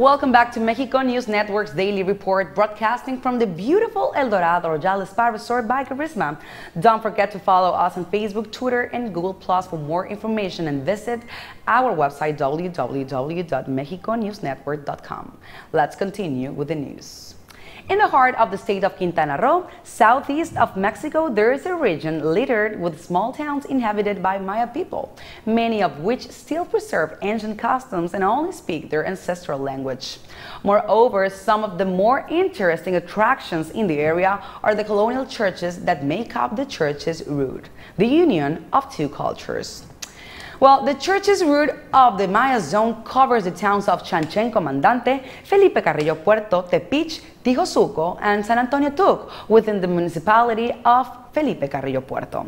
Welcome back to Mexico News Network's Daily Report, broadcasting from the beautiful El Dorado Royal Spa Resort by Carisma. Don't forget to follow us on Facebook, Twitter, and Google Plus for more information, and visit our website www.mexiconewsnetwork.com. Let's continue with the news. In the heart of the state of Quintana Roo, southeast of Mexico, there is a region littered with small towns inhabited by Maya people, many of which still preserve ancient customs and only speak their ancestral language. Moreover, some of the more interesting attractions in the area are the colonial churches that make up the church's root, the union of two cultures. Well, the church's route of the Maya zone covers the towns of Chanchen Comandante, Felipe Carrillo Puerto, Tepic, Tijosuco, and San Antonio Tuc within the municipality of Felipe Carrillo Puerto,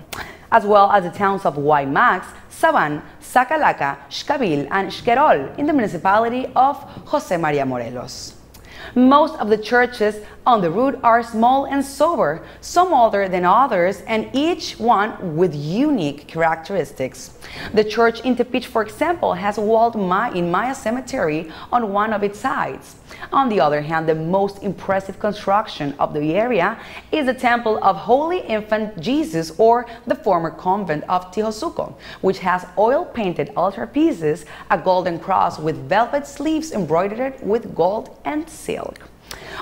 as well as the towns of Guaymax, Saban, Zacalaca, Xcabil, and Xquerol in the municipality of José María Morelos. Most of the churches on the route are small and sober, some older than others, and each one with unique characteristics. The church in Tepic, for example, has a walled Maya cemetery on one of its sides. On the other hand, the most impressive construction of the area is the Temple of Holy Infant Jesus, or the former convent of Tijosuco, which has oil-painted altarpieces, a golden cross with velvet sleeves embroidered with gold and silk.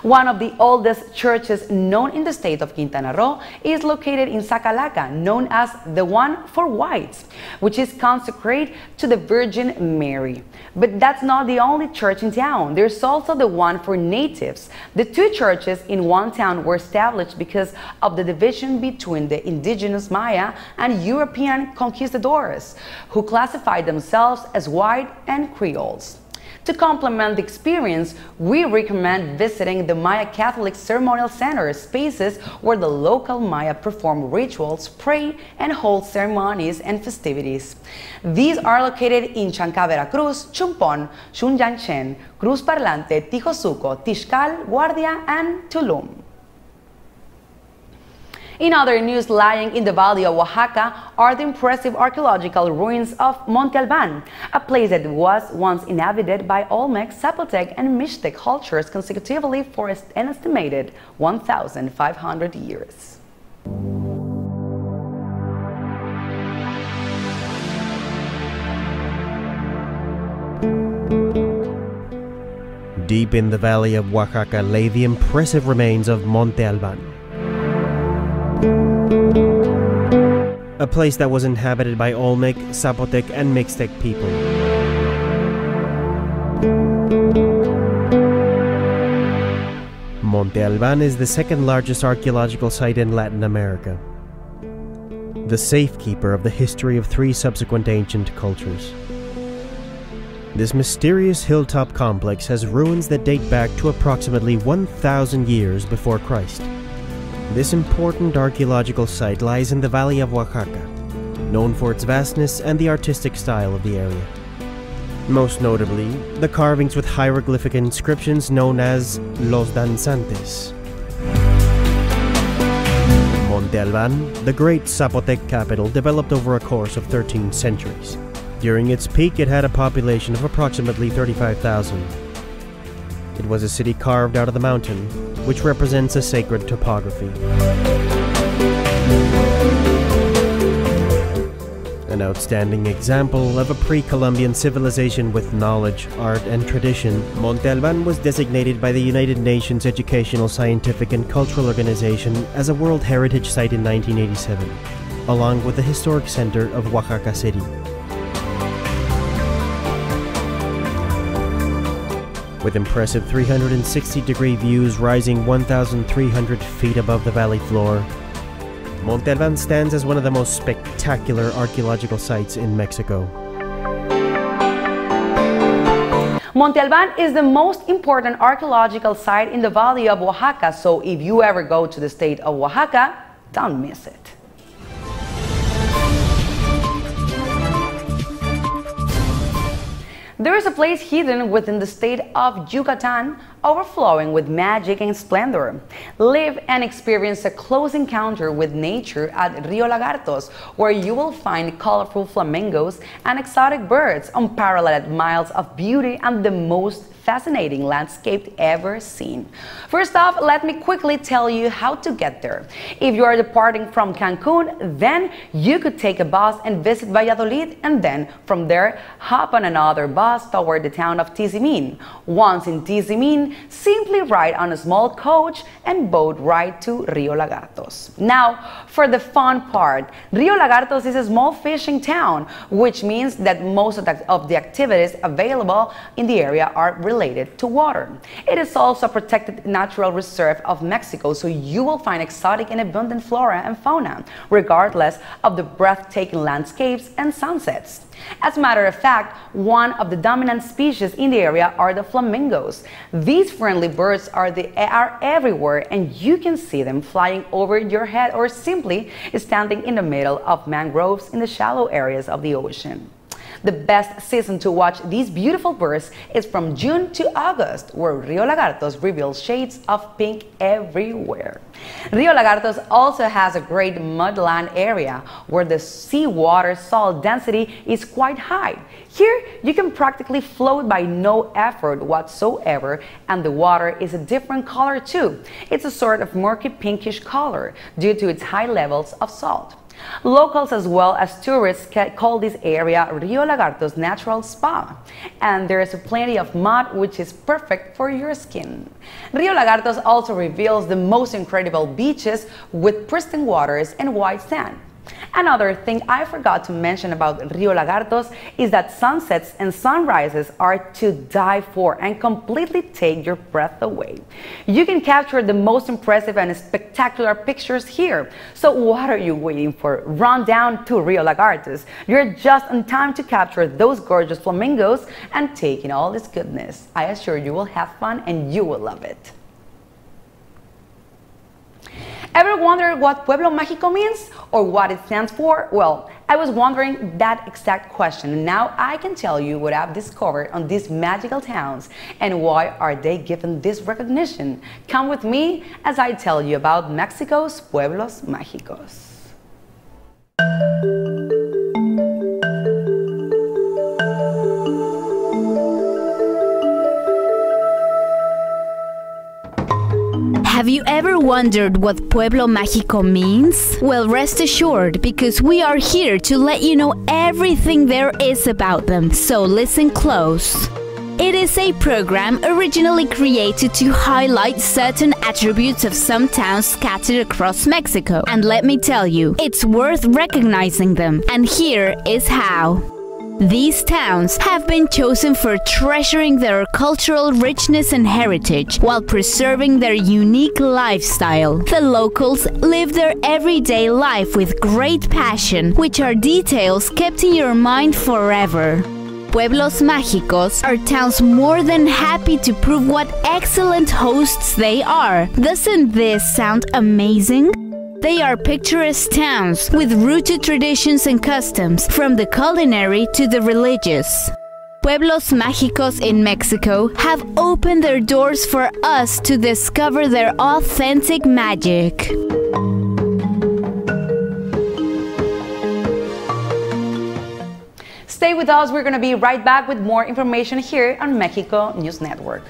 One of the oldest churches known in the state of Quintana Roo is located in Zacalaca, known as the One for Whites, which is consecrated to the Virgin Mary. But that's not the only church in town. There's also the One for Natives. The two churches in one town were established because of the division between the indigenous Maya and European conquistadors, who classified themselves as white and Creoles. To complement the experience, we recommend visiting the Maya Catholic Ceremonial Center, spaces where the local Maya perform rituals, pray, and hold ceremonies and festivities. These are located in Chanca, Veracruz, Chumpon, Xunyanchen, Cruz Parlante, Tijosuco, Tixcal, Guardia, and Tulum. In other news, lying in the valley of Oaxaca are the impressive archaeological ruins of Monte Alban, a place that was once inhabited by Olmec, Zapotec, and Mixtec cultures consecutively for an estimated 1,500 years. Deep in the valley of Oaxaca lay the impressive remains of Monte Alban, a place that was inhabited by Olmec, Zapotec, and Mixtec people. Monte Alban is the second largest archaeological site in Latin America, the safekeeper of the history of three subsequent ancient cultures. This mysterious hilltop complex has ruins that date back to approximately 1,000 years before Christ. This important archaeological site lies in the valley of Oaxaca, known for its vastness and the artistic style of the area. Most notably, the carvings with hieroglyphic inscriptions known as Los Danzantes. Monte Alban, the great Zapotec capital, developed over a course of 13 centuries. During its peak, it had a population of approximately 35,000. It was a city carved out of the mountain, which represents a sacred topography. An outstanding example of a pre-Columbian civilization with knowledge, art, and tradition, Monte Alban was designated by the United Nations Educational, Scientific, and Cultural Organization as a World Heritage Site in 1987, along with the historic center of Oaxaca City. With impressive 360-degree views rising 1,300 feet above the valley floor, Monte Alban stands as one of the most spectacular archaeological sites in Mexico. Monte Alban is the most important archaeological site in the valley of Oaxaca, so if you ever go to the state of Oaxaca, don't miss it. There is a place hidden within the state of Yucatan, overflowing with magic and splendor. Live and experience a close encounter with nature at Rio Lagartos, where you will find colorful flamingos and exotic birds, unparalleled miles of beauty, and the most fascinating landscape ever seen. First off, let me quickly tell you how to get there. If you are departing from Cancun, then you could take a bus and visit Valladolid, and then from there hop on another bus toward the town of Tizimin. Once in Tizimin, simply ride on a small coach and boat ride to Rio Lagartos. Now, for the fun part, Rio Lagartos is a small fishing town, which means that most of the activities available in the area are related to water. It is also a protected natural reserve of Mexico, so you will find exotic and abundant flora and fauna, regardless of the breathtaking landscapes and sunsets. As a matter of fact, one of the dominant species in the area are the flamingos. These friendly birds are everywhere, and you can see them flying over your head or simply standing in the middle of mangroves in the shallow areas of the ocean. The best season to watch these beautiful birds is from June to August, where Rio Lagartos reveals shades of pink everywhere. Rio Lagartos also has a great mudland area where the seawater salt density is quite high. Here, you can practically float by no effort whatsoever, and the water is a different color too. It's a sort of murky pinkish color due to its high levels of salt. Locals as well as tourists call this area Rio Lagartos Natural Spa, and there is plenty of mud which is perfect for your skin. Rio Lagartos also reveals the most incredible beaches with pristine waters and white sand. Another thing I forgot to mention about Rio Lagartos is that sunsets and sunrises are to die for and completely take your breath away. You can capture the most impressive and spectacular pictures here. So what are you waiting for? Run down to Rio Lagartos. You're just in time to capture those gorgeous flamingos and take in all this goodness. I assure you will have fun and you will love it. Ever wondered what Pueblo Mágico means or what it stands for? Well, I was wondering that exact question, and now I can tell you what I've discovered on these magical towns and why are they given this recognition. Come with me as I tell you about Mexico's Pueblos Mágicos. Have you ever wondered what Pueblo Mágico means? Well, rest assured, because we are here to let you know everything there is about them, so listen close. It is a program originally created to highlight certain attributes of some towns scattered across Mexico. And let me tell you, it's worth recognizing them, and here is how. These towns have been chosen for treasuring their cultural richness and heritage while preserving their unique lifestyle. The locals live their everyday life with great passion, which are details kept in your mind forever. Pueblos Mágicos are towns more than happy to prove what excellent hosts they are. Doesn't this sound amazing? They are picturesque towns with rooted traditions and customs, from the culinary to the religious. Pueblos Mágicos in Mexico have opened their doors for us to discover their authentic magic. Stay with us, we're going to be right back with more information here on Mexico News Network.